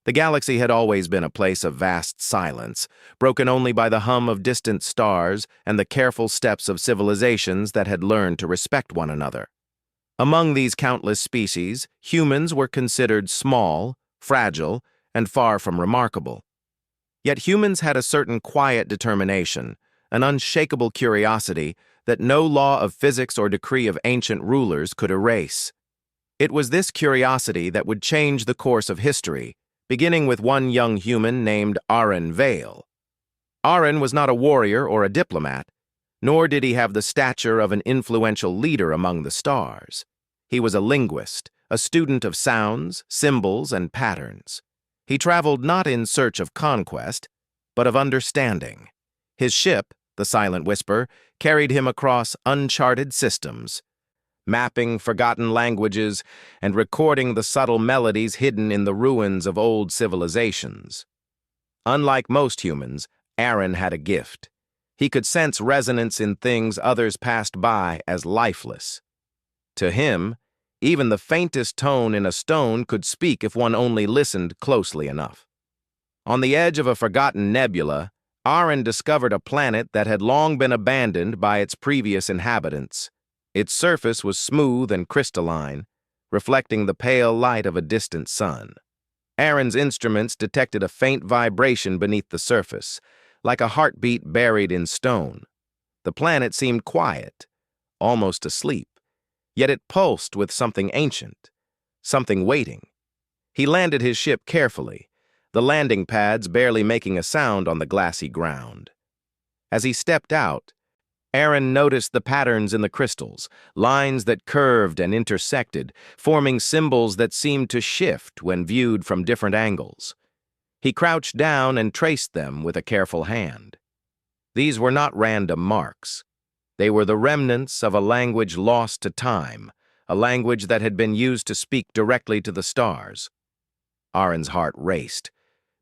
The galaxy had always been a place of vast silence, broken only by the hum of distant stars and the careful steps of civilizations that had learned to respect one another. Among these countless species, humans were considered small, fragile, and far from remarkable. Yet humans had a certain quiet determination, an unshakable curiosity that no law of physics or decree of ancient rulers could erase. It was this curiosity that would change the course of history, beginning with one young human named Aaron Vale. Aaron was not a warrior or a diplomat, nor did he have the stature of an influential leader among the stars. He was a linguist, a student of sounds, symbols, and patterns. He traveled not in search of conquest, but of understanding. His ship, the Silent Whisper, carried him across uncharted systems, mapping forgotten languages and recording the subtle melodies hidden in the ruins of old civilizations. Unlike most humans, Aaron had a gift. He could sense resonance in things others passed by as lifeless. To him, even the faintest tone in a stone could speak if one only listened closely enough. On the edge of a forgotten nebula, Aaron discovered a planet that had long been abandoned by its previous inhabitants. Its surface was smooth and crystalline, reflecting the pale light of a distant sun. Aaron's instruments detected a faint vibration beneath the surface, like a heartbeat buried in stone. The planet seemed quiet, almost asleep, yet it pulsed with something ancient, something waiting. He landed his ship carefully, the landing pads barely making a sound on the glassy ground. As he stepped out, Aaron noticed the patterns in the crystals, lines that curved and intersected, forming symbols that seemed to shift when viewed from different angles. He crouched down and traced them with a careful hand. These were not random marks. They were the remnants of a language lost to time, a language that had been used to speak directly to the stars. Aaron's heart raced.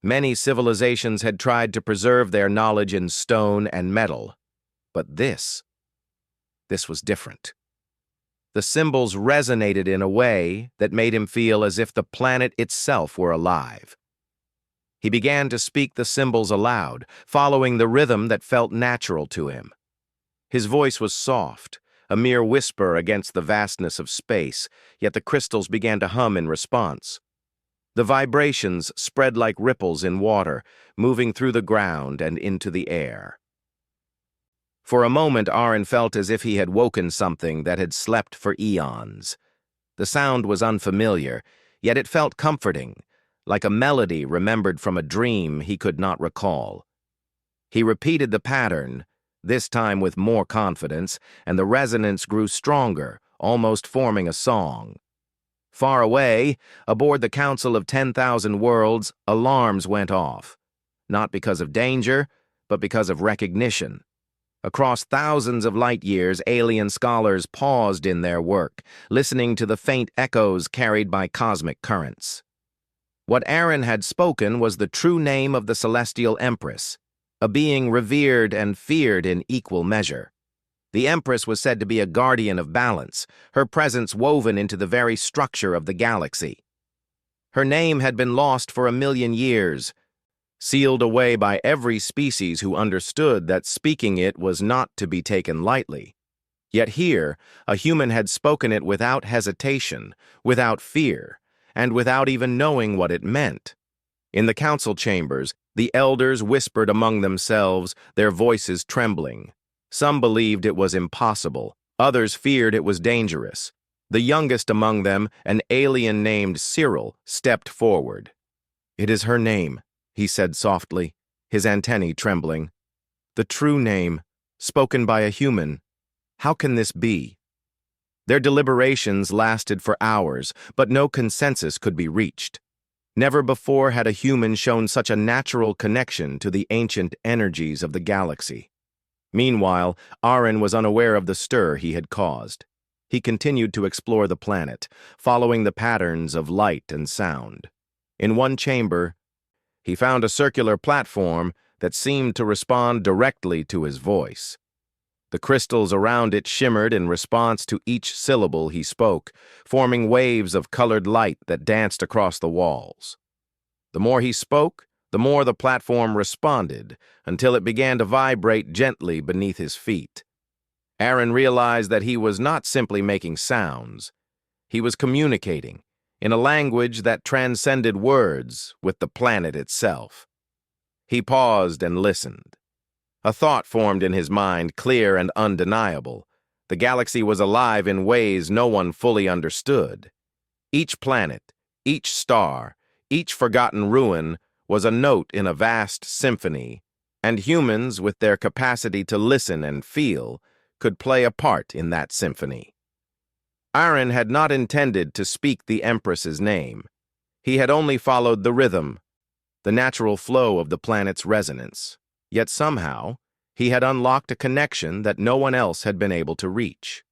Many civilizations had tried to preserve their knowledge in stone and metal, but this was different. The symbols resonated in a way that made him feel as if the planet itself were alive. He began to speak the symbols aloud, following the rhythm that felt natural to him. His voice was soft, a mere whisper against the vastness of space, yet the crystals began to hum in response. The vibrations spread like ripples in water, moving through the ground and into the air. For a moment, Aaron felt as if he had woken something that had slept for eons. The sound was unfamiliar, yet it felt comforting, like a melody remembered from a dream he could not recall. He repeated the pattern, this time with more confidence, and the resonance grew stronger, almost forming a song. Far away, aboard the Council of 10,000 Worlds, alarms went off. Not because of danger, but because of recognition. Across thousands of light years, alien scholars paused in their work, listening to the faint echoes carried by cosmic currents. What Aaron had spoken was the true name of the Celestial Empress, a being revered and feared in equal measure. The Empress was said to be a guardian of balance, her presence woven into the very structure of the galaxy. Her name had been lost for 1,000,000 years, sealed away by every species who understood that speaking it was not to be taken lightly. Yet here, a human had spoken it without hesitation, without fear, and without even knowing what it meant. In the council chambers, the elders whispered among themselves, their voices trembling. Some believed it was impossible, others feared it was dangerous. The youngest among them, an alien named Cyril, stepped forward. "It is her name," he said softly, his antennae trembling. "The true name, spoken by a human. How can this be?" Their deliberations lasted for hours, but no consensus could be reached. Never before had a human shown such a natural connection to the ancient energies of the galaxy. Meanwhile, Aaron was unaware of the stir he had caused. He continued to explore the planet, following the patterns of light and sound. In one chamber, he found a circular platform that seemed to respond directly to his voice. The crystals around it shimmered in response to each syllable he spoke, forming waves of colored light that danced across the walls. The more he spoke, the more the platform responded, until it began to vibrate gently beneath his feet. Aaron realized that he was not simply making sounds. He was communicating, in a language that transcended words, with the planet itself. He paused and listened. A thought formed in his mind, clear and undeniable. The galaxy was alive in ways no one fully understood. Each planet, each star, each forgotten ruin was a note in a vast symphony, and humans, with their capacity to listen and feel, could play a part in that symphony. Aaron had not intended to speak the Empress's name. He had only followed the rhythm, the natural flow of the planet's resonance. Yet somehow, he had unlocked a connection that no one else had been able to reach.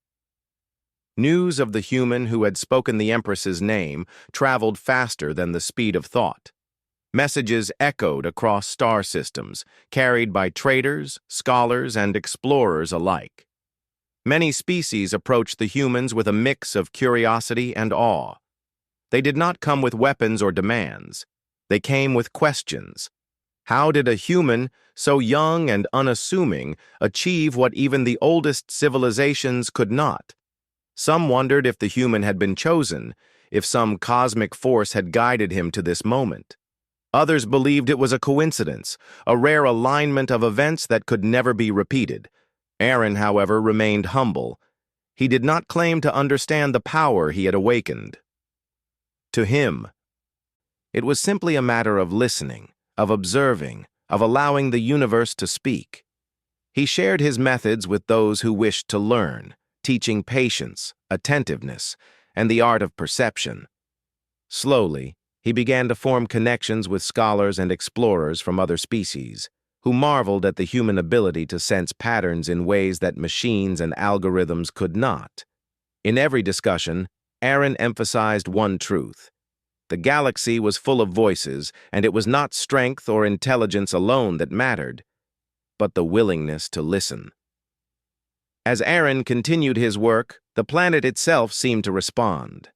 News of the human who had spoken the Empress's name traveled faster than the speed of thought. Messages echoed across star systems, carried by traders, scholars, and explorers alike. Many species approached the humans with a mix of curiosity and awe. They did not come with weapons or demands. They came with questions. How did a human, so young and unassuming, achieve what even the oldest civilizations could not? Some wondered if the human had been chosen, if some cosmic force had guided him to this moment. Others believed it was a coincidence, a rare alignment of events that could never be repeated. Aaron, however, remained humble. He did not claim to understand the power he had awakened. To him, it was simply a matter of listening, of observing, of allowing the universe to speak. He shared his methods with those who wished to learn, teaching patience, attentiveness, and the art of perception. Slowly, he began to form connections with scholars and explorers from other species, who marveled at the human ability to sense patterns in ways that machines and algorithms could not. In every discussion, Aaron emphasized one truth. The galaxy was full of voices, and it was not strength or intelligence alone that mattered, but the willingness to listen. As Aaron continued his work, the planet itself seemed to respond.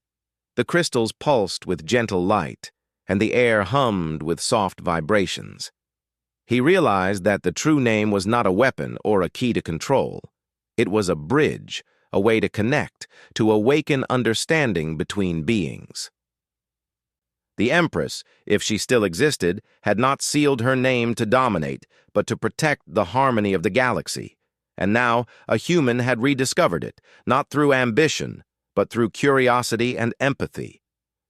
The crystals pulsed with gentle light, and the air hummed with soft vibrations. He realized that the true name was not a weapon or a key to control. It was a bridge, a way to connect, to awaken understanding between beings. The Empress, if she still existed, had not sealed her name to dominate, but to protect the harmony of the galaxy. And now, a human had rediscovered it, not through ambition, but through curiosity and empathy.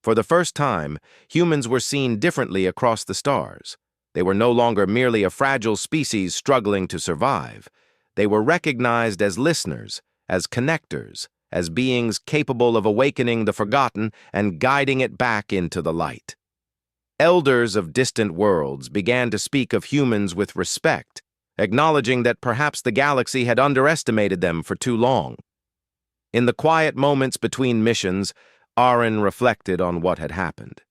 For the first time, humans were seen differently across the stars. They were no longer merely a fragile species struggling to survive. They were recognized as listeners, as connectors, as beings capable of awakening the forgotten and guiding it back into the light. Elders of distant worlds began to speak of humans with respect, acknowledging that perhaps the galaxy had underestimated them for too long. In the quiet moments between missions, Aaron reflected on what had happened.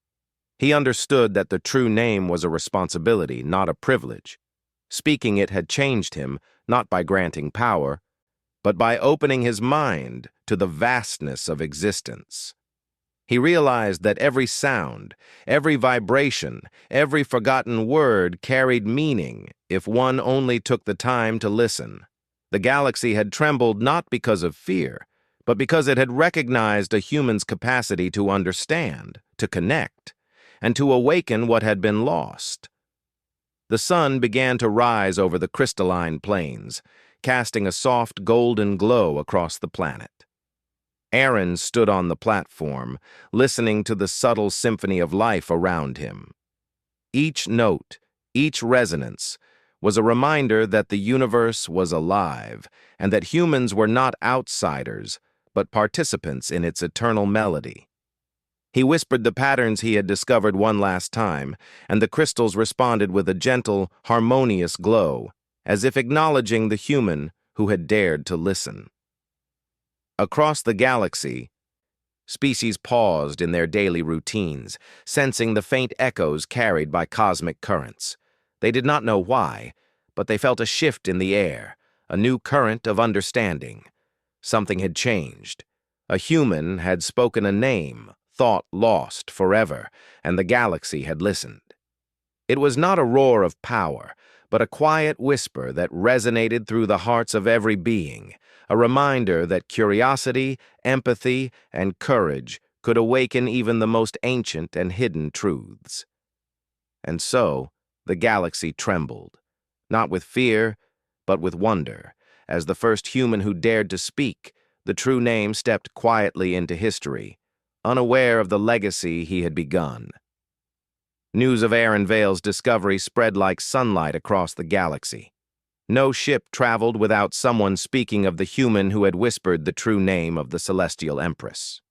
He understood that the true name was a responsibility, not a privilege. Speaking it had changed him, not by granting power, but by opening his mind to the vastness of existence. He realized that every sound, every vibration, every forgotten word carried meaning if one only took the time to listen. The galaxy had trembled not because of fear, but because it had recognized a human's capacity to understand, to connect, and to awaken what had been lost. The sun began to rise over the crystalline plains, casting a soft golden glow across the planet. Aaron stood on the platform, listening to the subtle symphony of life around him. Each note, each resonance, was a reminder that the universe was alive, and that humans were not outsiders, but participants in its eternal melody. He whispered the patterns he had discovered one last time, and the crystals responded with a gentle, harmonious glow, as if acknowledging the human who had dared to listen. Across the galaxy, species paused in their daily routines, sensing the faint echoes carried by cosmic currents. They did not know why, but they felt a shift in the air, a new current of understanding. Something had changed. A human had spoken a name, thought lost forever, and the galaxy had listened. It was not a roar of power, but a quiet whisper that resonated through the hearts of every being, a reminder that curiosity, empathy, and courage could awaken even the most ancient and hidden truths. And so, the galaxy trembled, not with fear, but with wonder, as the first human who dared to speak, the true name stepped quietly into history, unaware of the legacy he had begun. News of Aaron Vale's discovery spread like sunlight across the galaxy. No ship traveled without someone speaking of the human who had whispered the true name of the Celestial Empress.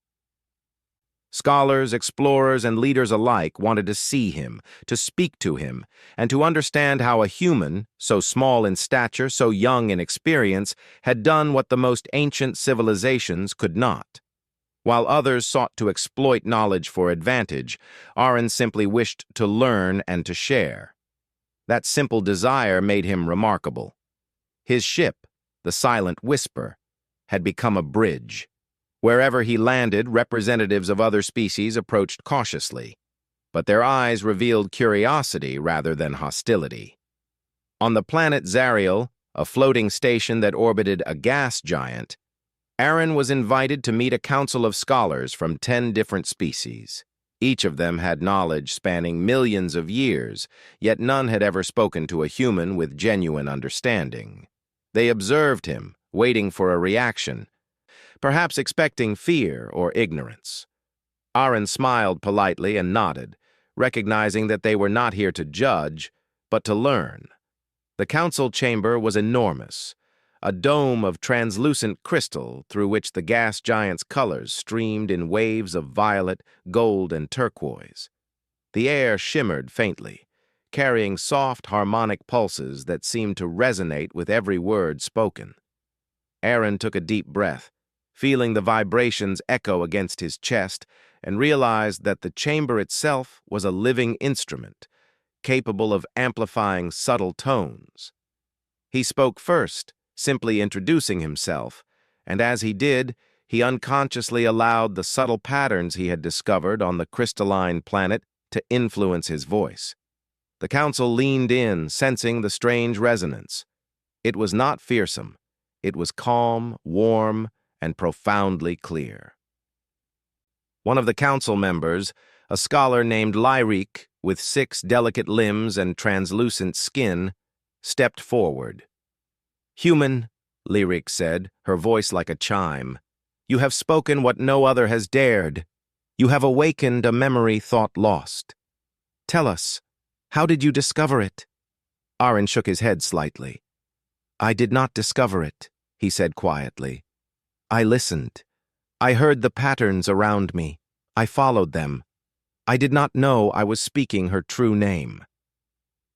Scholars, explorers, and leaders alike wanted to see him, to speak to him, and to understand how a human, so small in stature, so young in experience, had done what the most ancient civilizations could not. While others sought to exploit knowledge for advantage, Aaron simply wished to learn and to share. That simple desire made him remarkable. His ship, the Silent Whisper, had become a bridge. Wherever he landed, representatives of other species approached cautiously, but their eyes revealed curiosity rather than hostility. On the planet Zariel, a floating station that orbited a gas giant, Aaron was invited to meet a council of scholars from 10 different species. Each of them had knowledge spanning millions of years, yet none had ever spoken to a human with genuine understanding. They observed him, waiting for a reaction, perhaps expecting fear or ignorance. Aaron smiled politely and nodded, recognizing that they were not here to judge, but to learn. The council chamber was enormous, a dome of translucent crystal through which the gas giant's colors streamed in waves of violet, gold, and turquoise. The air shimmered faintly, carrying soft harmonic pulses that seemed to resonate with every word spoken. Aaron took a deep breath, feeling the vibrations echo against his chest, and realized that the chamber itself was a living instrument, capable of amplifying subtle tones. He spoke first, simply introducing himself, and as he did, he unconsciously allowed the subtle patterns he had discovered on the crystalline planet to influence his voice. The council leaned in, sensing the strange resonance. It was not fearsome. It was calm, warm, and profoundly clear. One of the council members, a scholar named Lyric, with 6 delicate limbs and translucent skin, stepped forward. "Human," Lyric said, her voice like a chime, "you have spoken what no other has dared. You have awakened a memory thought lost. Tell us, how did you discover it?" Aaron shook his head slightly. "I did not discover it," he said quietly. "I listened. I heard the patterns around me. I followed them. I did not know I was speaking her true name."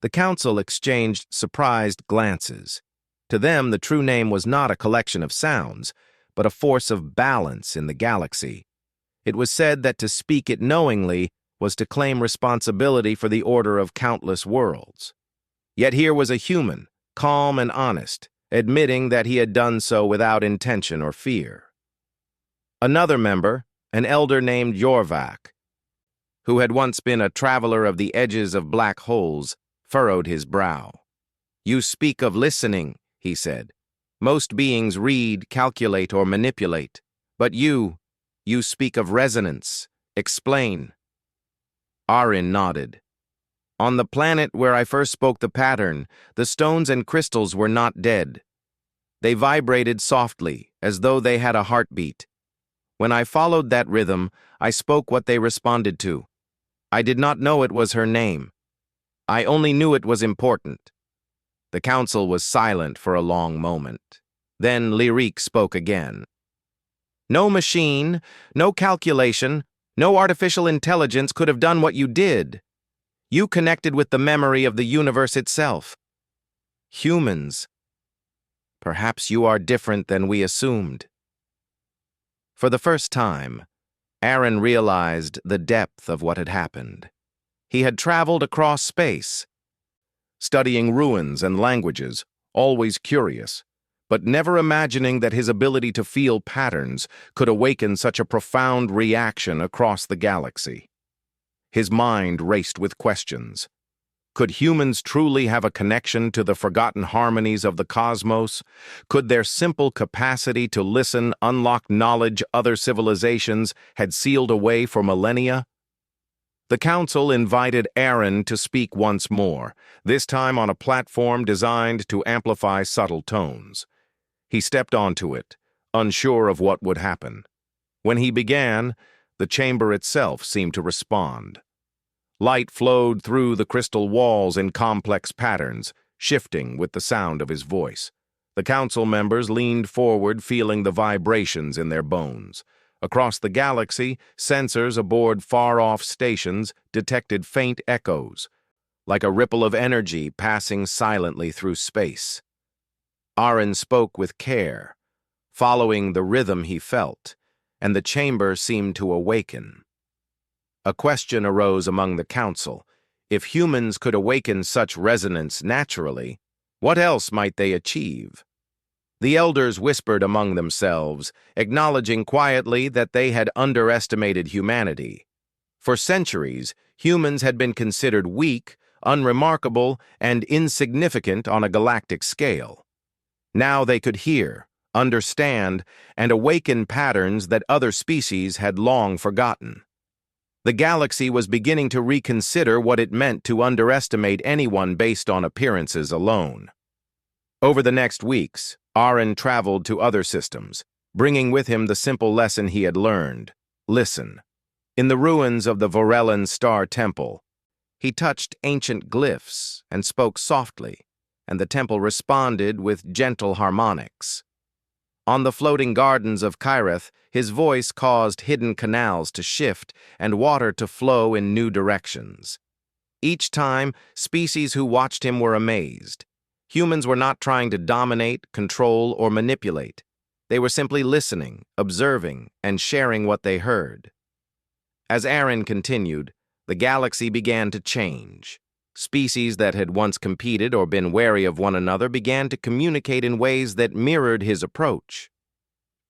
The council exchanged surprised glances. To them, the true name was not a collection of sounds, but a force of balance in the galaxy. It was said that to speak it knowingly was to claim responsibility for the order of countless worlds. Yet here was a human, calm and honest, admitting that he had done so without intention or fear. Another member, an elder named Yorvak, who had once been a traveler of the edges of black holes, furrowed his brow. "You speak of listening," he said. "Most beings read, calculate, or manipulate. But you speak of resonance. Explain." Aaron nodded. "On the planet where I first spoke the pattern, the stones and crystals were not dead. They vibrated softly, as though they had a heartbeat. When I followed that rhythm, I spoke what they responded to. I did not know it was her name. I only knew it was important." The council was silent for a long moment. Then Lyric spoke again. "No machine, no calculation, no artificial intelligence could have done what you did. You connected with the memory of the universe itself. Humans, perhaps you are different than we assumed." For the first time, Aaron realized the depth of what had happened. He had traveled across space, studying ruins and languages, always curious, but never imagining that his ability to feel patterns could awaken such a profound reaction across the galaxy. His mind raced with questions. Could humans truly have a connection to the forgotten harmonies of the cosmos? Could their simple capacity to listen unlock knowledge other civilizations had sealed away for millennia? The council invited Aaron to speak once more, this time on a platform designed to amplify subtle tones. He stepped onto it, unsure of what would happen. When he began, the chamber itself seemed to respond. Light flowed through the crystal walls in complex patterns, shifting with the sound of his voice. The council members leaned forward, feeling the vibrations in their bones. Across the galaxy, sensors aboard far-off stations detected faint echoes, like a ripple of energy passing silently through space. Aaron spoke with care, following the rhythm he felt, and the chamber seemed to awaken. A question arose among the council. If humans could awaken such resonance naturally, what else might they achieve? The elders whispered among themselves, acknowledging quietly that they had underestimated humanity. For centuries, humans had been considered weak, unremarkable, and insignificant on a galactic scale. Now they could hear, understand, and awaken patterns that other species had long forgotten. The galaxy was beginning to reconsider what it meant to underestimate anyone based on appearances alone. Over the next weeks, Aaron traveled to other systems, bringing with him the simple lesson he had learned: listen. In the ruins of the Vorellan Star Temple, he touched ancient glyphs and spoke softly, and the temple responded with gentle harmonics. On the floating gardens of Kyreth, his voice caused hidden canals to shift and water to flow in new directions. Each time, species who watched him were amazed. Humans were not trying to dominate, control, or manipulate. They were simply listening, observing, and sharing what they heard. As Aaron continued, the galaxy began to change. Species that had once competed or been wary of one another began to communicate in ways that mirrored his approach.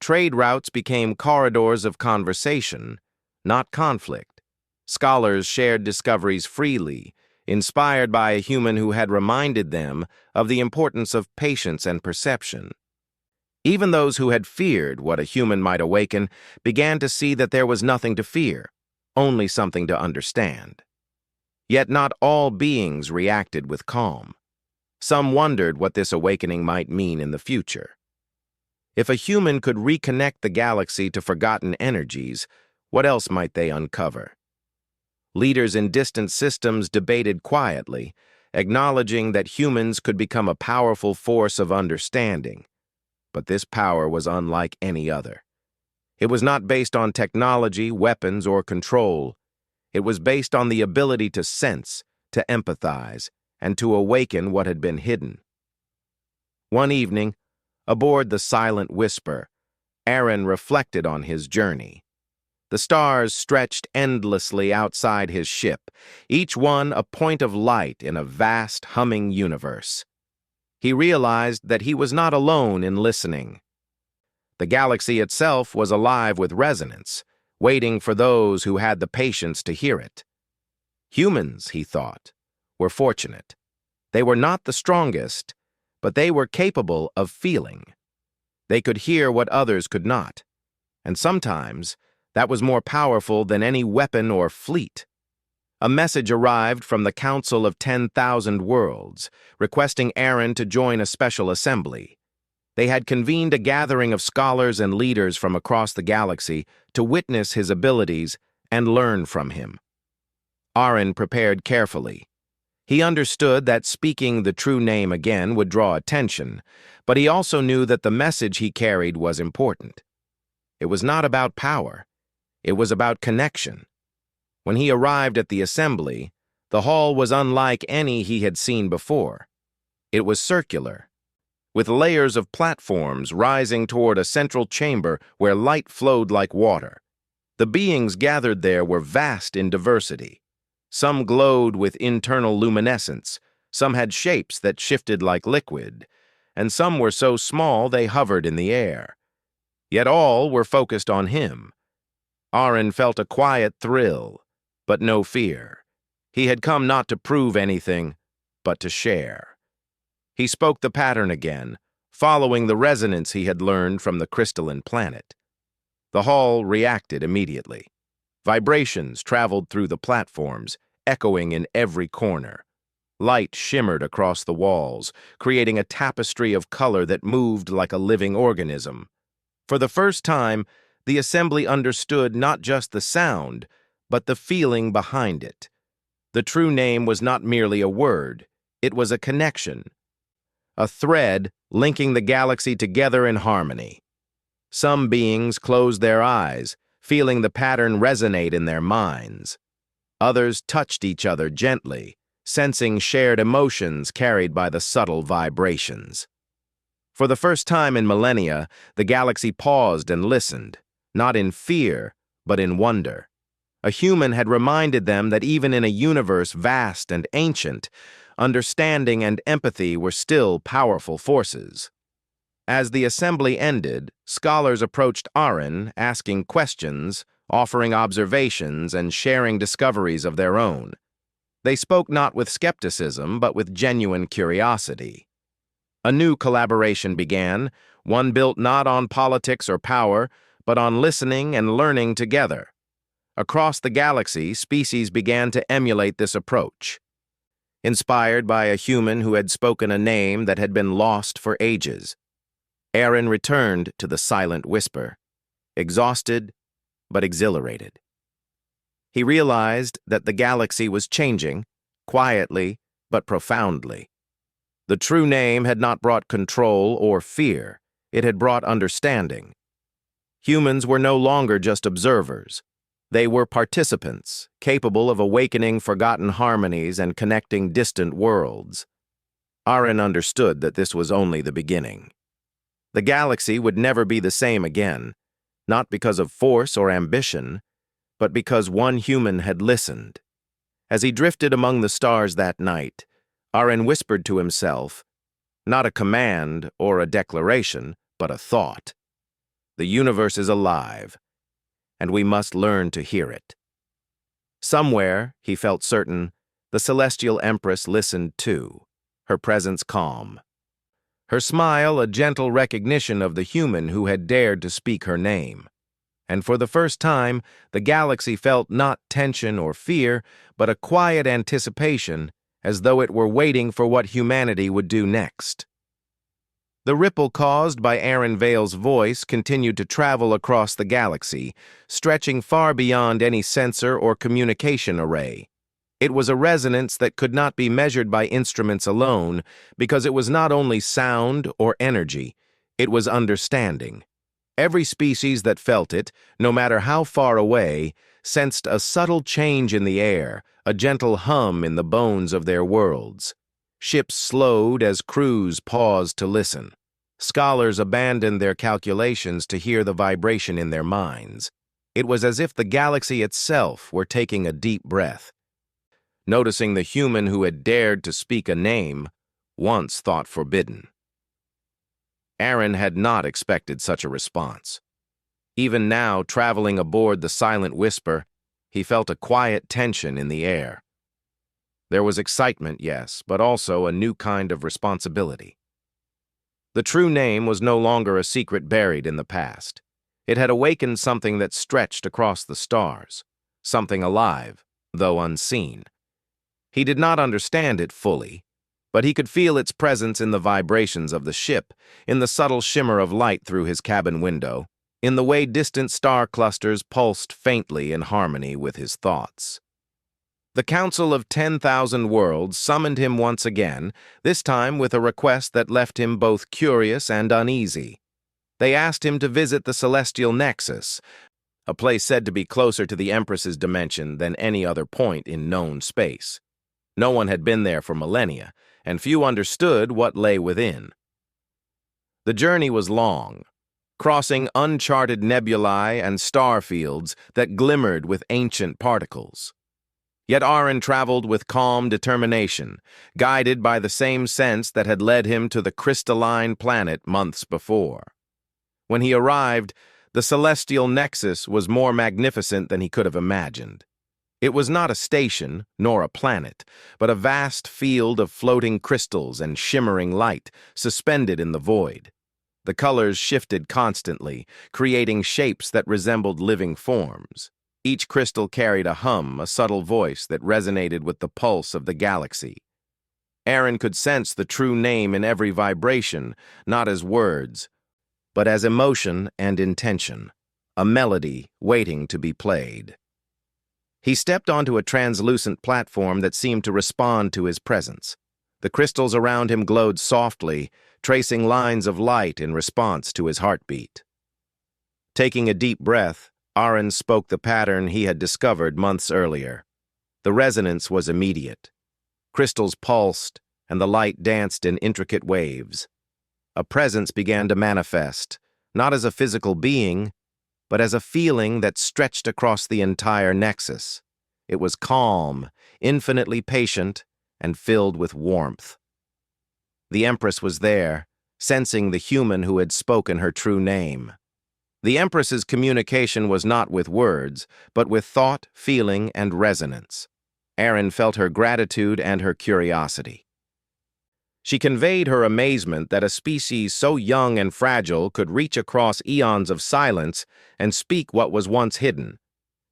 Trade routes became corridors of conversation, not conflict. Scholars shared discoveries freely, inspired by a human who had reminded them of the importance of patience and perception. Even those who had feared what a human might awaken began to see that there was nothing to fear, only something to understand. Yet not all beings reacted with calm. Some wondered what this awakening might mean in the future. If a human could reconnect the galaxy to forgotten energies, what else might they uncover? Leaders in distant systems debated quietly, acknowledging that humans could become a powerful force of understanding. But this power was unlike any other. It was not based on technology, weapons, or control. It was based on the ability to sense, to empathize, and to awaken what had been hidden. One evening, aboard the Silent Whisper, Aaron reflected on his journey. The stars stretched endlessly outside his ship, each one a point of light in a vast, humming universe. He realized that he was not alone in listening. The galaxy itself was alive with resonance, waiting for those who had the patience to hear it. Humans, he thought, were fortunate. They were not the strongest, but they were capable of feeling. They could hear what others could not, and sometimes that was more powerful than any weapon or fleet. A message arrived from the Council of 10,000 Worlds, requesting Aaron to join a special assembly. They had convened a gathering of scholars and leaders from across the galaxy to witness his abilities and learn from him. Aaron prepared carefully. He understood that speaking the true name again would draw attention, but he also knew that the message he carried was important. It was not about power. It was about connection. When he arrived at the assembly, the hall was unlike any he had seen before. It was circular, with layers of platforms rising toward a central chamber where light flowed like water. The beings gathered there were vast in diversity. Some glowed with internal luminescence, some had shapes that shifted like liquid, and some were so small they hovered in the air. Yet all were focused on him. Aaron felt a quiet thrill, but no fear. He had come not to prove anything, but to share. He spoke the pattern again, following the resonance he had learned from the crystalline planet. The hall reacted immediately. Vibrations traveled through the platforms, echoing in every corner. Light shimmered across the walls, creating a tapestry of color that moved like a living organism. For the first time, the assembly understood not just the sound, but the feeling behind it. The true name was not merely a word, it was a connection, a thread linking the galaxy together in harmony. Some beings closed their eyes, feeling the pattern resonate in their minds. Others touched each other gently, sensing shared emotions carried by the subtle vibrations. For the first time in millennia, the galaxy paused and listened, not in fear, but in wonder. A human had reminded them that even in a universe vast and ancient, understanding and empathy were still powerful forces. As the assembly ended, scholars approached Aaron, asking questions, offering observations, and sharing discoveries of their own. They spoke not with skepticism, but with genuine curiosity. A new collaboration began, one built not on politics or power, but on listening and learning together. Across the galaxy, species began to emulate this approach. Inspired by a human who had spoken a name that had been lost for ages, Aaron returned to the silent whisper, exhausted but exhilarated. He realized that the galaxy was changing, quietly but profoundly. The true name had not brought control or fear, it had brought understanding. Humans were no longer just observers. They were participants, capable of awakening forgotten harmonies and connecting distant worlds. Aaron understood that this was only the beginning. The galaxy would never be the same again, not because of force or ambition, but because one human had listened. As he drifted among the stars that night, Aaron whispered to himself, not a command or a declaration, but a thought. The universe is alive, and we must learn to hear it. Somewhere, he felt certain, the celestial empress listened too, her presence calm. Her smile a gentle recognition of the human who had dared to speak her name. And for the first time, the galaxy felt not tension or fear, but a quiet anticipation, as though it were waiting for what humanity would do next. The ripple caused by Aaron Vale's voice continued to travel across the galaxy, stretching far beyond any sensor or communication array. It was a resonance that could not be measured by instruments alone, because it was not only sound or energy, it was understanding. Every species that felt it, no matter how far away, sensed a subtle change in the air, a gentle hum in the bones of their worlds. Ships slowed as crews paused to listen. Scholars abandoned their calculations to hear the vibration in their minds. It was as if the galaxy itself were taking a deep breath, noticing the human who had dared to speak a name once thought forbidden. Aaron had not expected such a response. Even now, traveling aboard the silent whisper, he felt a quiet tension in the air. There was excitement, yes, but also a new kind of responsibility. The true name was no longer a secret buried in the past. It had awakened something that stretched across the stars, something alive, though unseen. He did not understand it fully, but he could feel its presence in the vibrations of the ship, in the subtle shimmer of light through his cabin window, in the way distant star clusters pulsed faintly in harmony with his thoughts. The Council of 10,000 Worlds summoned him once again, this time with a request that left him both curious and uneasy. They asked him to visit the Celestial Nexus, a place said to be closer to the Empress's dimension than any other point in known space. No one had been there for millennia, and few understood what lay within. The journey was long, crossing uncharted nebulae and star fields that glimmered with ancient particles. Yet Aaron traveled with calm determination, guided by the same sense that had led him to the crystalline planet months before. When he arrived, the celestial nexus was more magnificent than he could have imagined. It was not a station, nor a planet, but a vast field of floating crystals and shimmering light, suspended in the void. The colors shifted constantly, creating shapes that resembled living forms. Each crystal carried a hum, a subtle voice that resonated with the pulse of the galaxy. Aaron could sense the true name in every vibration, not as words, but as emotion and intention, a melody waiting to be played. He stepped onto a translucent platform that seemed to respond to his presence. The crystals around him glowed softly, tracing lines of light in response to his heartbeat. Taking a deep breath, Aaron spoke the pattern he had discovered months earlier. The resonance was immediate. Crystals pulsed, and the light danced in intricate waves. A presence began to manifest, not as a physical being, but as a feeling that stretched across the entire nexus. It was calm, infinitely patient, and filled with warmth. The Empress was there, sensing the human who had spoken her true name. The Empress's communication was not with words, but with thought, feeling, and resonance. Aaron felt her gratitude and her curiosity. She conveyed her amazement that a species so young and fragile could reach across eons of silence and speak what was once hidden.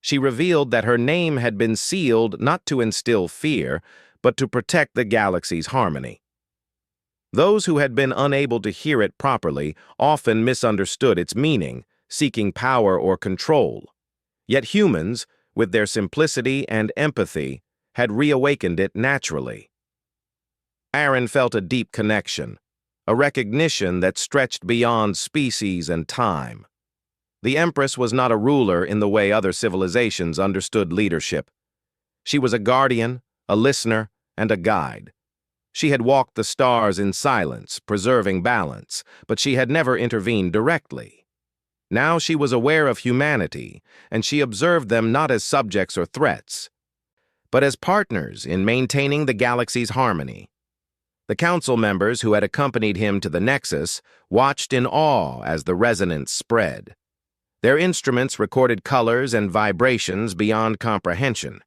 She revealed that her name had been sealed not to instill fear, but to protect the galaxy's harmony. Those who had been unable to hear it properly often misunderstood its meaning, seeking power or control. Yet humans, with their simplicity and empathy, had reawakened it naturally. Aaron felt a deep connection, a recognition that stretched beyond species and time. The Empress was not a ruler in the way other civilizations understood leadership. She was a guardian, a listener, and a guide. She had walked the stars in silence, preserving balance, but she had never intervened directly. Now she was aware of humanity, and she observed them not as subjects or threats, but as partners in maintaining the galaxy's harmony. The council members who had accompanied him to the Nexus watched in awe as the resonance spread. Their instruments recorded colors and vibrations beyond comprehension,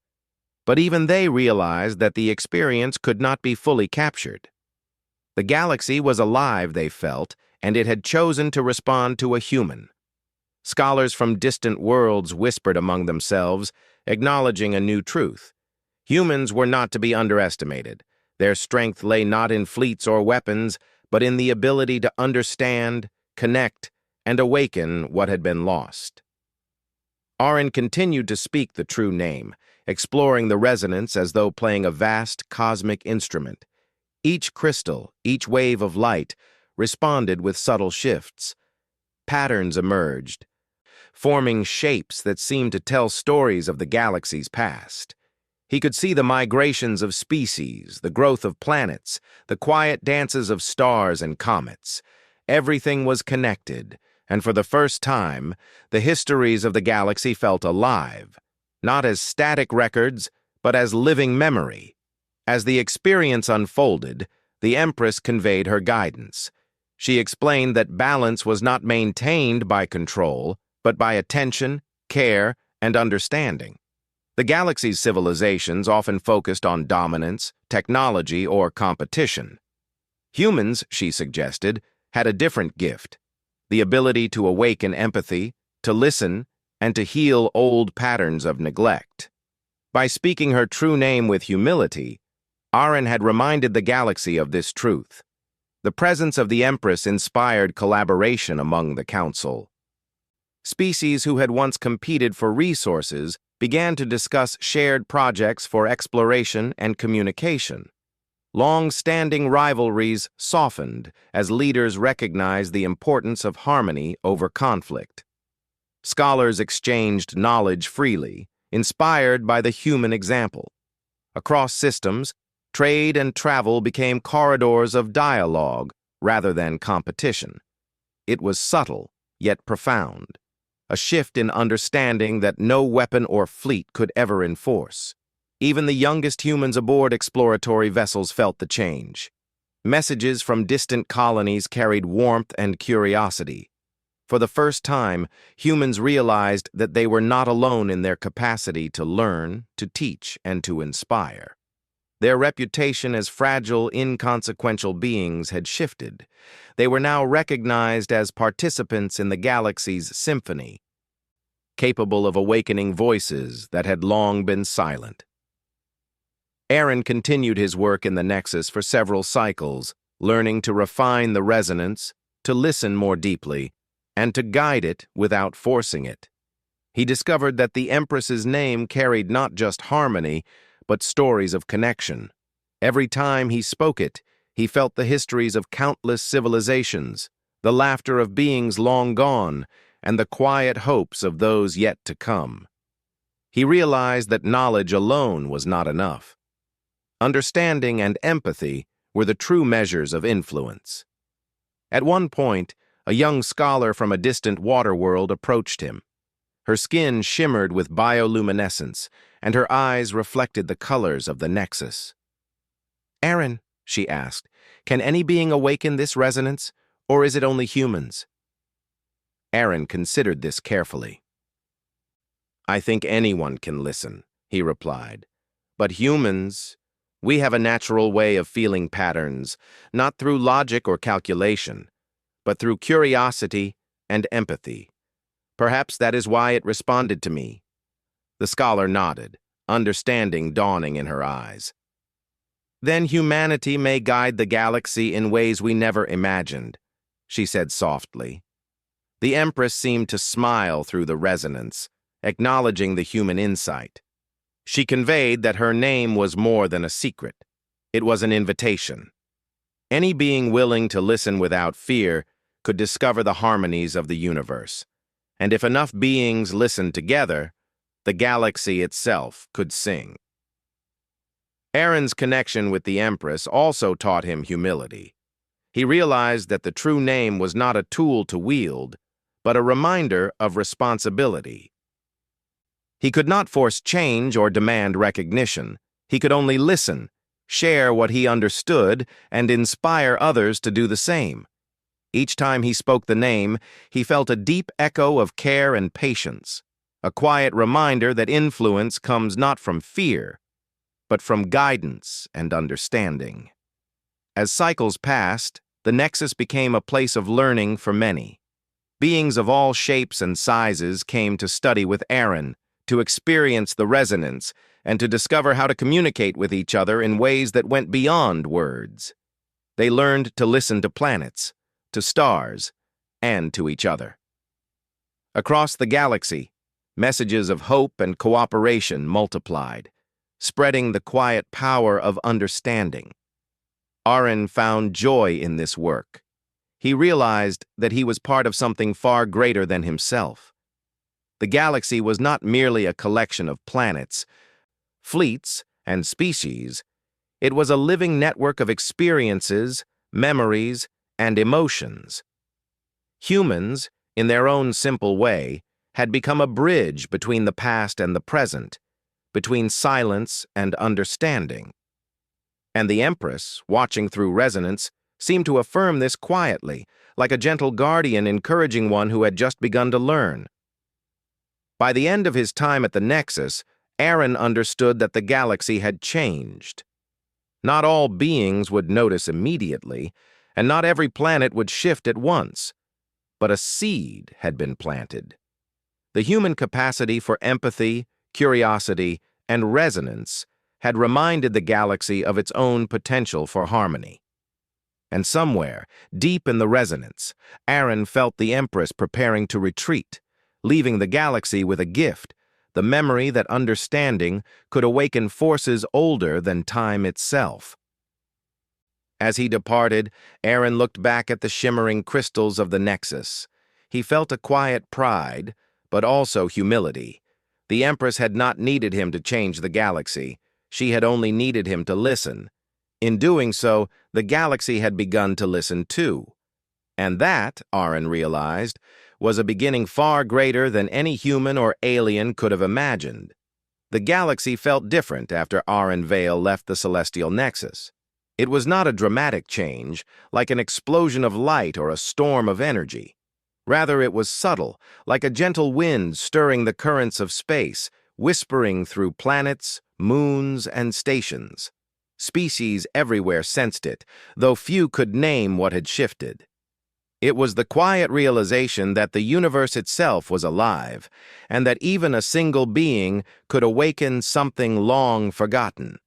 but even they realized that the experience could not be fully captured. The galaxy was alive, they felt, and it had chosen to respond to a human. Scholars from distant worlds whispered among themselves, acknowledging a new truth. Humans were not to be underestimated. Their strength lay not in fleets or weapons, but in the ability to understand, connect, and awaken what had been lost. Aaron continued to speak the true name, exploring the resonance as though playing a vast cosmic instrument. Each crystal, each wave of light, responded with subtle shifts. Patterns emerged, forming shapes that seemed to tell stories of the galaxy's past. He could see the migrations of species, the growth of planets, the quiet dances of stars and comets. Everything was connected, and for the first time, the histories of the galaxy felt alive, not as static records, but as living memory. As the experience unfolded, the Empress conveyed her guidance. She explained that balance was not maintained by control, but by attention, care, and understanding. The galaxy's civilizations often focused on dominance, technology, or competition. Humans, she suggested, had a different gift, the ability to awaken empathy, to listen, and to heal old patterns of neglect. By speaking her true name with humility, Aaron had reminded the galaxy of this truth. The presence of the Empress inspired collaboration among the Council. Species who had once competed for resources began to discuss shared projects for exploration and communication. Long-standing rivalries softened as leaders recognized the importance of harmony over conflict. Scholars exchanged knowledge freely, inspired by the human example. Across systems, trade and travel became corridors of dialogue rather than competition. It was subtle, yet profound, a shift in understanding that no weapon or fleet could ever enforce. Even the youngest humans aboard exploratory vessels felt the change. Messages from distant colonies carried warmth and curiosity. For the first time, humans realized that they were not alone in their capacity to learn, to teach, and to inspire. Their reputation as fragile, inconsequential beings had shifted. They were now recognized as participants in the galaxy's symphony, capable of awakening voices that had long been silent. Aaron continued his work in the Nexus for several cycles, learning to refine the resonance, to listen more deeply, and to guide it without forcing it. He discovered that the Empress's name carried not just harmony, but stories of connection. Every time he spoke it, he felt the histories of countless civilizations, the laughter of beings long gone, and the quiet hopes of those yet to come. He realized that knowledge alone was not enough. Understanding and empathy were the true measures of influence. At one point, a young scholar from a distant water world approached him. Her skin shimmered with bioluminescence, and her eyes reflected the colors of the Nexus. "Aaron," she asked, "can any being awaken this resonance, or is it only humans?" Aaron considered this carefully. "I think anyone can listen," he replied. "But humans, we have a natural way of feeling patterns, not through logic or calculation, but through curiosity and empathy. Perhaps that is why it responded to me." The scholar nodded, understanding dawning in her eyes. "Then humanity may guide the galaxy in ways we never imagined," she said softly. The Empress seemed to smile through the resonance, acknowledging the human insight. She conveyed that her name was more than a secret. It was an invitation. Any being willing to listen without fear could discover the harmonies of the universe. And if enough beings listened together, the galaxy itself could sing. Aaron's connection with the Empress also taught him humility. He realized that the true name was not a tool to wield, but a reminder of responsibility. He could not force change or demand recognition. He could only listen, share what he understood, and inspire others to do the same. Each time he spoke the name, he felt a deep echo of care and patience, a quiet reminder that influence comes not from fear, but from guidance and understanding. As cycles passed, the Nexus became a place of learning for many. Beings of all shapes and sizes came to study with Aaron, to experience the resonance, and to discover how to communicate with each other in ways that went beyond words. They learned to listen to planets, to stars, and to each other. Across the galaxy, messages of hope and cooperation multiplied, spreading the quiet power of understanding. Aaron found joy in this work. He realized that he was part of something far greater than himself. The galaxy was not merely a collection of planets, fleets, and species. It was a living network of experiences, memories, and emotions. Humans, in their own simple way, had become a bridge between the past and the present, between silence and understanding. And the Empress, watching through resonance, seemed to affirm this quietly, like a gentle guardian encouraging one who had just begun to learn. By the end of his time at the Nexus, Aaron understood that the galaxy had changed. Not all beings would notice immediately, and not every planet would shift at once, but a seed had been planted. The human capacity for empathy, curiosity, and resonance had reminded the galaxy of its own potential for harmony. And somewhere, deep in the resonance, Aaron felt the Empress preparing to retreat, leaving the galaxy with a gift, the memory that understanding could awaken forces older than time itself. As he departed, Aaron looked back at the shimmering crystals of the Nexus. He felt a quiet pride, but also humility. The Empress had not needed him to change the galaxy. She had only needed him to listen. In doing so, the galaxy had begun to listen too. And that, Aaron realized, was a beginning far greater than any human or alien could have imagined. The galaxy felt different after Aaron Vale left the celestial Nexus. It was not a dramatic change, like an explosion of light or a storm of energy. Rather, it was subtle, like a gentle wind stirring the currents of space, whispering through planets, moons, and stations. Species everywhere sensed it, though few could name what had shifted. It was the quiet realization that the universe itself was alive, and that even a single being could awaken something long forgotten.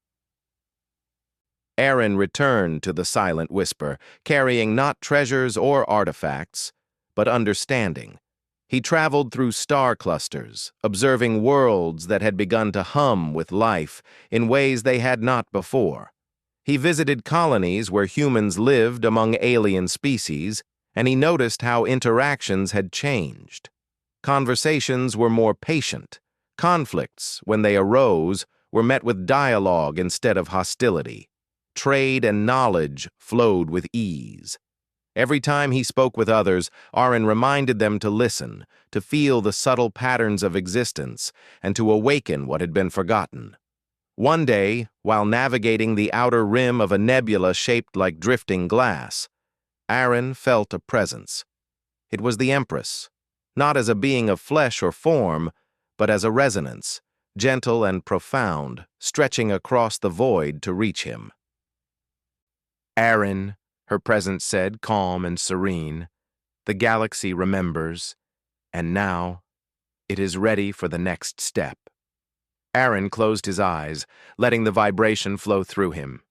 Aaron returned to the silent whisper, carrying not treasures or artifacts, but understanding. He traveled through star clusters, observing worlds that had begun to hum with life in ways they had not before. He visited colonies where humans lived among alien species, and he noticed how interactions had changed. Conversations were more patient. Conflicts, when they arose, were met with dialogue instead of hostility. Trade and knowledge flowed with ease. Every time he spoke with others, Aaron reminded them to listen, to feel the subtle patterns of existence, and to awaken what had been forgotten. One day, while navigating the outer rim of a nebula shaped like drifting glass, Aaron felt a presence. It was the Empress, not as a being of flesh or form, but as a resonance, gentle and profound, stretching across the void to reach him. "Aaron," her presence said, calm and serene, "the galaxy remembers, and now it is ready for the next step." Aaron closed his eyes, letting the vibration flow through him.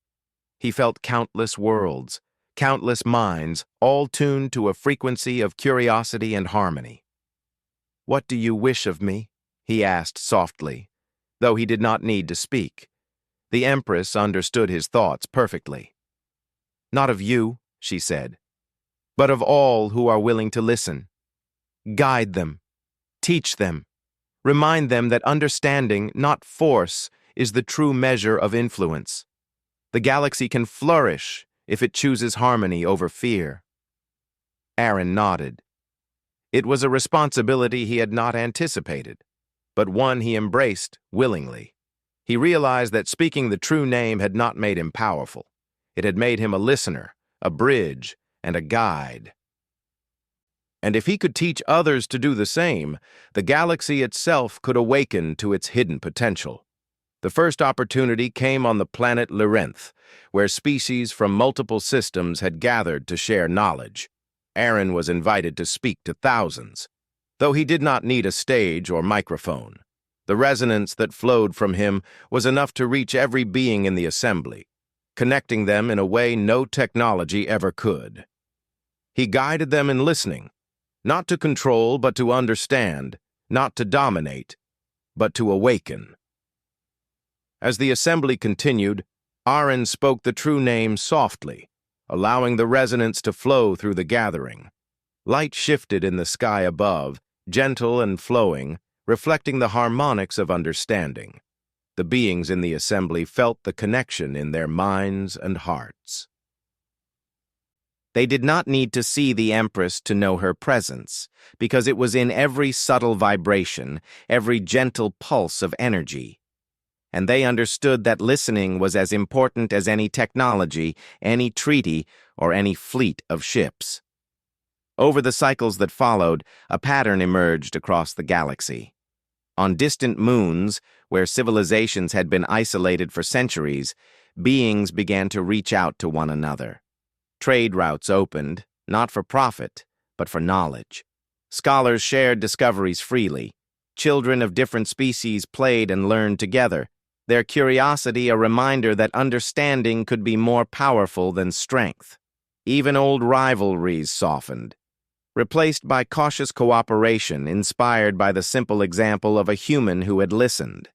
He felt countless worlds, countless minds, all tuned to a frequency of curiosity and harmony. "What do you wish of me?" he asked softly, though he did not need to speak. The Empress understood his thoughts perfectly. "Not of you," she said, "but of all who are willing to listen. Guide them, teach them, remind them that understanding, not force, is the true measure of influence. The galaxy can flourish if it chooses harmony over fear." Aaron nodded. It was a responsibility he had not anticipated, but one he embraced willingly. He realized that speaking the true name had not made him powerful. It had made him a listener, a bridge, and a guide. And if he could teach others to do the same, the galaxy itself could awaken to its hidden potential. The first opportunity came on the planet Lyrenth, where species from multiple systems had gathered to share knowledge. Aaron was invited to speak to thousands, though he did not need a stage or microphone. The resonance that flowed from him was enough to reach every being in the assembly, connecting them in a way no technology ever could. He guided them in listening, not to control but to understand, not to dominate, but to awaken. As the assembly continued, Aaron spoke the true name softly, allowing the resonance to flow through the gathering. Light shifted in the sky above, gentle and flowing, reflecting the harmonics of understanding. The beings in the assembly felt the connection in their minds and hearts. They did not need to see the Empress to know her presence, because it was in every subtle vibration, every gentle pulse of energy. And they understood that listening was as important as any technology, any treaty, or any fleet of ships. Over the cycles that followed, a pattern emerged across the galaxy. On distant moons, where civilizations had been isolated for centuries, beings began to reach out to one another. Trade routes opened, not for profit, but for knowledge. Scholars shared discoveries freely. Children of different species played and learned together, their curiosity a reminder that understanding could be more powerful than strength. Even old rivalries softened, replaced by cautious cooperation inspired by the simple example of a human who had listened.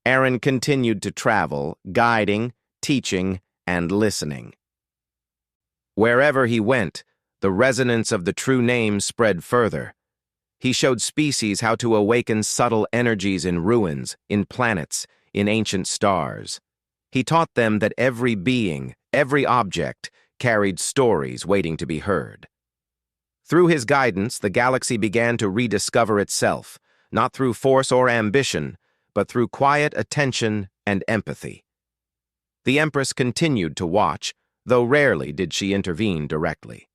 Aaron continued to travel, guiding, teaching, and listening. Wherever he went, the resonance of the true name spread further. He showed species how to awaken subtle energies in ruins, in planets, in ancient stars. He taught them that every being, every object, carried stories waiting to be heard. Through his guidance, the galaxy began to rediscover itself, not through force or ambition, but through quiet attention and empathy. The Empress continued to watch, though rarely did she intervene directly.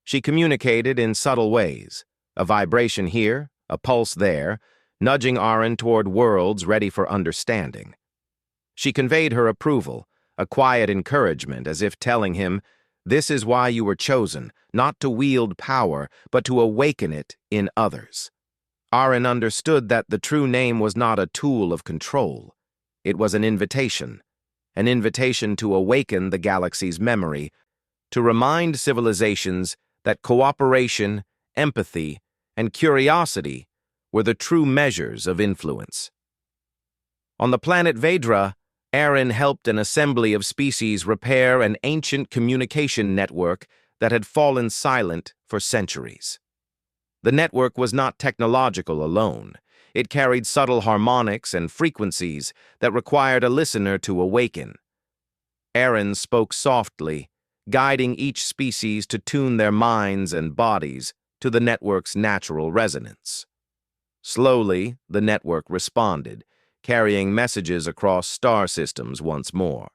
She communicated in subtle ways, a vibration here, a pulse there, nudging Aaron toward worlds ready for understanding. She conveyed her approval, a quiet encouragement, as if telling him, "This is why you were chosen, not to wield power, but to awaken it in others." Aaron understood that the true name was not a tool of control. It was an invitation to awaken the galaxy's memory, to remind civilizations that cooperation, empathy, and curiosity were the true measures of influence. On the planet Vedra, Aaron helped an assembly of species repair an ancient communication network that had fallen silent for centuries. The network was not technological alone. It carried subtle harmonics and frequencies that required a listener to awaken. Aaron spoke softly, guiding each species to tune their minds and bodies to the network's natural resonance. Slowly, the network responded, carrying messages across star systems once more.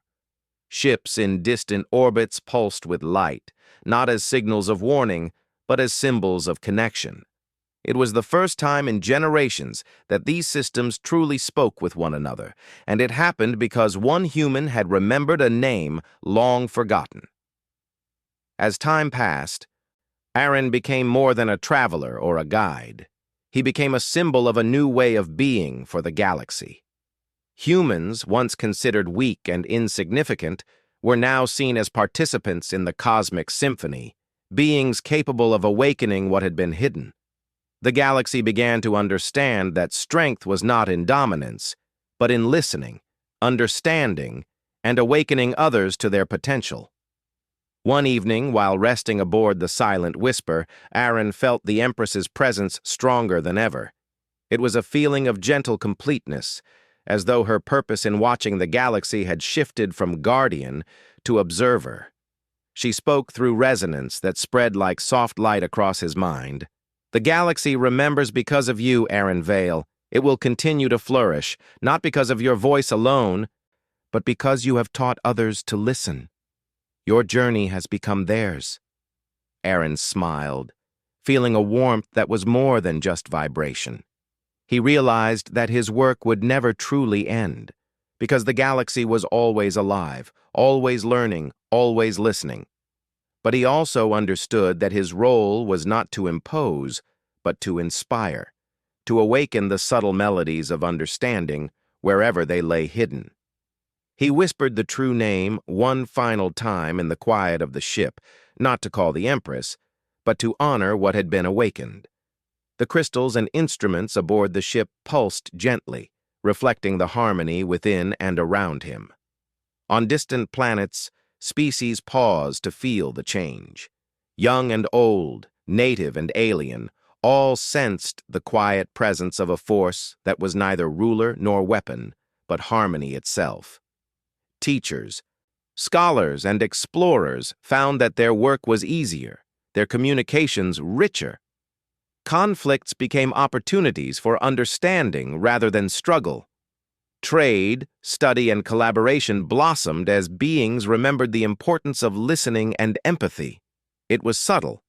Ships in distant orbits pulsed with light, not as signals of warning, but as symbols of connection. It was the first time in generations that these systems truly spoke with one another, and it happened because one human had remembered a name long forgotten. As time passed, Aaron became more than a traveler or a guide. He became a symbol of a new way of being for the galaxy. Humans, once considered weak and insignificant, were now seen as participants in the cosmic symphony, beings capable of awakening what had been hidden. The galaxy began to understand that strength was not in dominance, but in listening, understanding, and awakening others to their potential. One evening, while resting aboard the Silent Whisper, Aaron felt the Empress's presence stronger than ever. It was a feeling of gentle completeness, as though her purpose in watching the galaxy had shifted from guardian to observer. She spoke through resonance that spread like soft light across his mind. "The galaxy remembers because of you, Aaron Vale. It will continue to flourish, not because of your voice alone, but because you have taught others to listen. Your journey has become theirs." Aaron smiled, feeling a warmth that was more than just vibration. He realized that his work would never truly end, because the galaxy was always alive, always learning, always listening. But he also understood that his role was not to impose, but to inspire, to awaken the subtle melodies of understanding wherever they lay hidden. He whispered the true name one final time in the quiet of the ship, not to call the Empress, but to honor what had been awakened. The crystals and instruments aboard the ship pulsed gently, reflecting the harmony within and around him. On distant planets, species paused to feel the change. Young and old, native and alien, all sensed the quiet presence of a force that was neither ruler nor weapon, but harmony itself. Teachers, scholars, and explorers found that their work was easier, their communications richer. Conflicts became opportunities for understanding rather than struggle. Trade, study, and collaboration blossomed as beings remembered the importance of listening and empathy. It was subtle,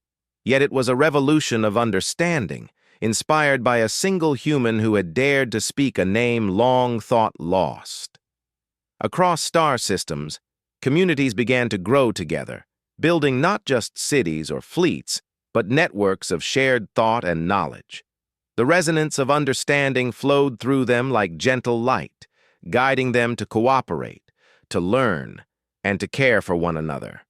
yet it was a revolution of understanding, inspired by a single human who had dared to speak a name long thought lost. Across star systems, communities began to grow together, building not just cities or fleets, but networks of shared thought and knowledge. The resonance of understanding flowed through them like gentle light, guiding them to cooperate, to learn, and to care for one another.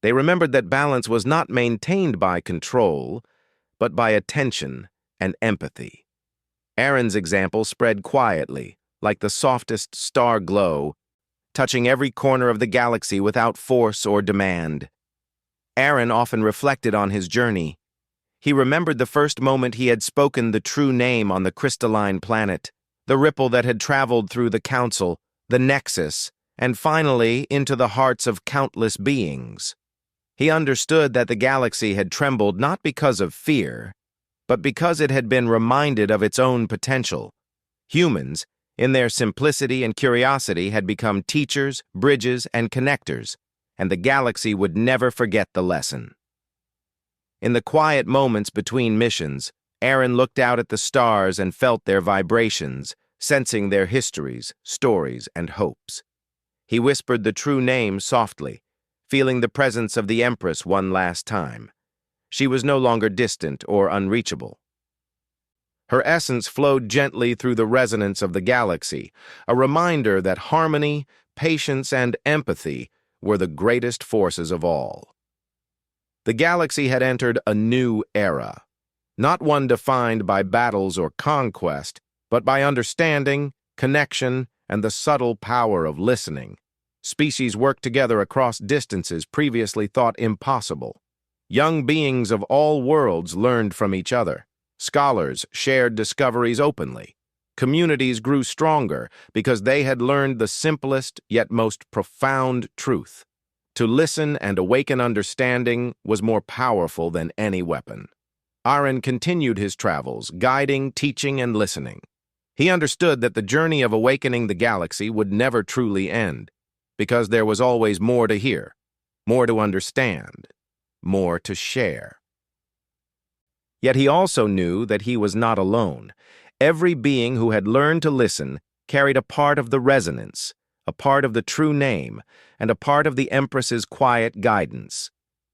They remembered that balance was not maintained by control, but by attention and empathy. Aaron's example spread quietly, like the softest star glow, touching every corner of the galaxy without force or demand. Aaron often reflected on his journey. He remembered the first moment he had spoken the true name on the crystalline planet, the ripple that had traveled through the Council, the Nexus, and finally into the hearts of countless beings. He understood that the galaxy had trembled not because of fear, but because it had been reminded of its own potential. Humans, in their simplicity and curiosity, had become teachers, bridges, and connectors, and the galaxy would never forget the lesson. In the quiet moments between missions, Aaron looked out at the stars and felt their vibrations, sensing their histories, stories, and hopes. He whispered the true name softly, feeling the presence of the Empress one last time. She was no longer distant or unreachable. Her essence flowed gently through the resonance of the galaxy, a reminder that harmony, patience, and empathy were the greatest forces of all. The galaxy had entered a new era, not one defined by battles or conquest, but by understanding, connection, and the subtle power of listening. Species worked together across distances previously thought impossible. Young beings of all worlds learned from each other. Scholars shared discoveries openly. Communities grew stronger because they had learned the simplest yet most profound truth. To listen and awaken understanding was more powerful than any weapon. Aaron continued his travels, guiding, teaching, and listening. He understood that the journey of awakening the galaxy would never truly end, because there was always more to hear, more to understand, more to share. Yet he also knew that he was not alone. Every being who had learned to listen carried a part of the resonance, a part of the true name, and a part of the Empress's quiet guidance.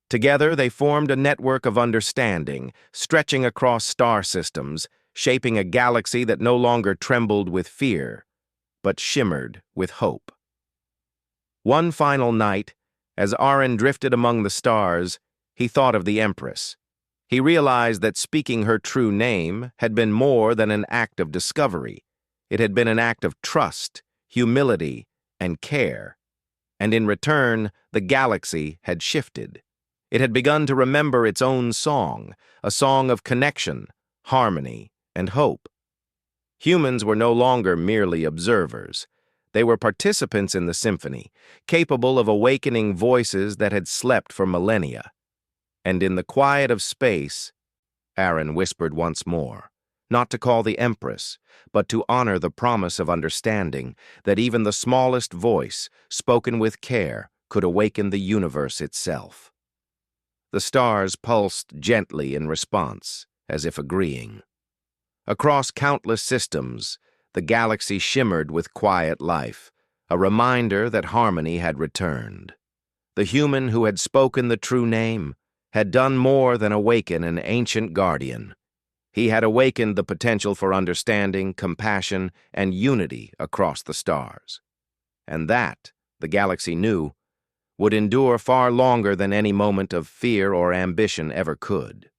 Together they formed a network of understanding, stretching across star systems, shaping a galaxy that no longer trembled with fear, but shimmered with hope. One final night, as Aaron drifted among the stars, he thought of the Empress. He realized that speaking her true name had been more than an act of discovery. It had been an act of trust, humility, and care. And in return, the galaxy had shifted. It had begun to remember its own song, a song of connection, harmony, and hope. Humans were no longer merely observers. They were participants in the symphony, capable of awakening voices that had slept for millennia. And in the quiet of space, Aaron whispered once more, not to call the Empress, but to honor the promise of understanding that even the smallest voice, spoken with care, could awaken the universe itself. The stars pulsed gently in response, as if agreeing. Across countless systems, the galaxy shimmered with quiet life, a reminder that harmony had returned. The human who had spoken the true name had done more than awaken an ancient guardian. He had awakened the potential for understanding, compassion, and unity across the stars. And that, the galaxy knew, would endure far longer than any moment of fear or ambition ever could.